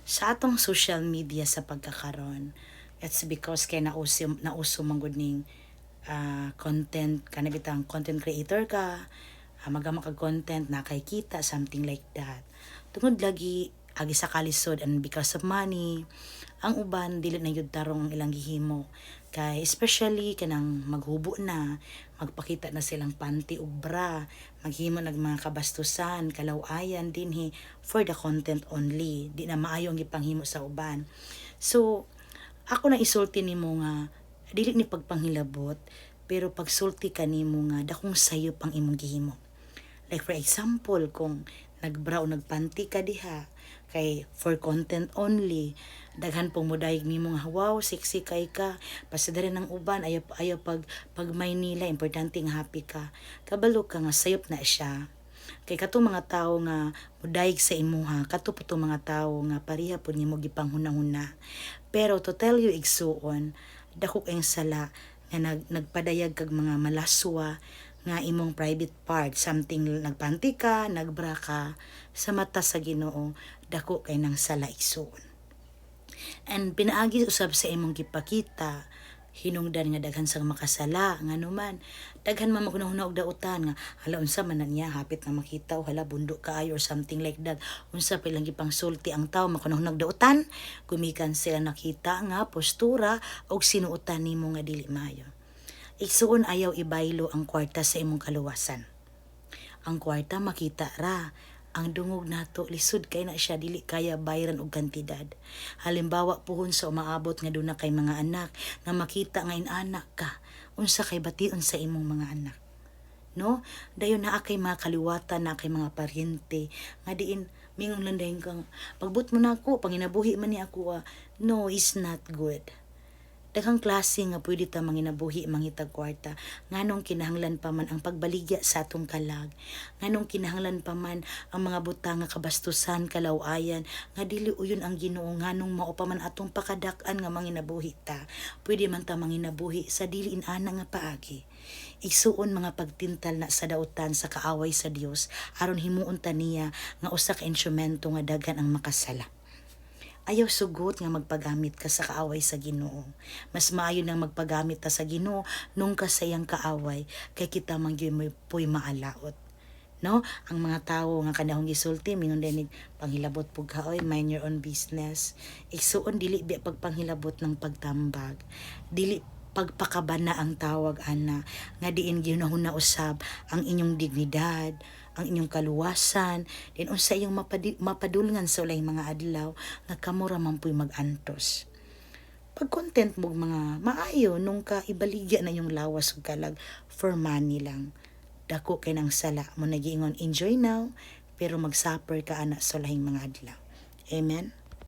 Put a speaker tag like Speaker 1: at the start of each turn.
Speaker 1: sa atong social media sa pagkakaron. It's because kay nauso manggod ning content kanabitang content creator ka, magama kag content na kay kita something like that. Tungod lagi agi sa kalisod and because of money, ang uban dili na yud tarong ang ilang gihimo. Kay especially kanang maghubo na, magpakita na silang panty ug bra, maghimo nag mga kabastusan, kalawayan dinhi for the content only. Di na maayo ang gipanghimo sa uban. So, ako na isulti nimo nga dili ni pagpanghilabot, pero pagsulti ka nimo nga dakong sayop ang imong gihimo. Like for example, kung nagbra o nagpanty ka diha, kay for content only, daghan pong mudayeg nimo nga wow, sexy kay ka, pasidari ng uban, ayaw pag may nila, importante nga happy ka. Kabalo ka nga sayop na siya. Kay katong mga tao nga mudayeg sa imuha, kato po mga tao nga pareha po nimo gipanghuna-huna. Pero to tell you igsuon, dako kayong sala nga nagpadayag kag mga malaswa nga imong private part, something nagpanty ka, nagbra ka, sa mata sa Ginoo, dako kay nang sala igsuon. And pinaagi usab sa imong gipakita, hinungdan nga daghan sang makasala nga naman daghan man magunahuna og dautan nga hala unsa man na niya hapit na makita o hala bundo kaayo or something like that, unsa pa ilang gipangsulti ang tawo makunahuna og dautan, gumikan sila nakita nga postura og sinuotan nimo nga dili maayo. Igsuon ayaw ibaylo ang kwarta sa imong kaluwasan. Ang kwarta makita ra, ang dungog nato lisod kay na siya dili kaya bayaran og kantidad. Halimbawa puhon sa umaabot nga duna kay mga anak nga makita nga inanak ka, unsa kay bation sa imong mga anak. No? Dayon naa kay mga kaliwatan, na kay mga paryente nga diin mingon lang dayon kang pagbut mo na ako, panginabuhi man ni ako. No, it's not good. Daghang klase nga pwede ta manginabuhi mangitag kwarta, nganong kinahanglan pa man ang pagbaligya sa atong kalag, nganong kinahanglan pa man ang mga butang nga kabastusan, kalawayan nga dili uyon ang Ginoo, nganong mao pa man atong pakadak-an nga manginabuhi ta, pwede man ta manginabuhi sa dili inana nga paagi. Igsuon mga pagtintal na sa dautan sa kaaway sa Dios aron himuon ta niya nga usa ka instrumento nga daghan ang makasala. Ayaw sugot nga magpagamit ka sa kaaway sa Ginoo. Mas maayo nang magpagamit ta sa Ginoo nung ka sa iyang kaaway, kay kita man gyud puy maalaot. No? Ang mga tawo nga kanahong gisulti mingon dinig panghilabot pug kaoy, mind your own business. Igsuon dili biya pagpanghilabot ng pagtambag. Dili pagpakabana ang tawag ana nga diin ginahuna usab ang inyong dignidad, ang inyong kaluwasan, din unsa iyong mapadulngan sa ulay mga adlaw nga kamo ra man puy mag-antos. Pag content mo mga maayo nung ka ibaligya na yung lawas ug kalag for money lang. Dako kay nang sala mo nagiingon enjoy now pero mag-suffer ka ana sa ulahing mga adlaw. Amen.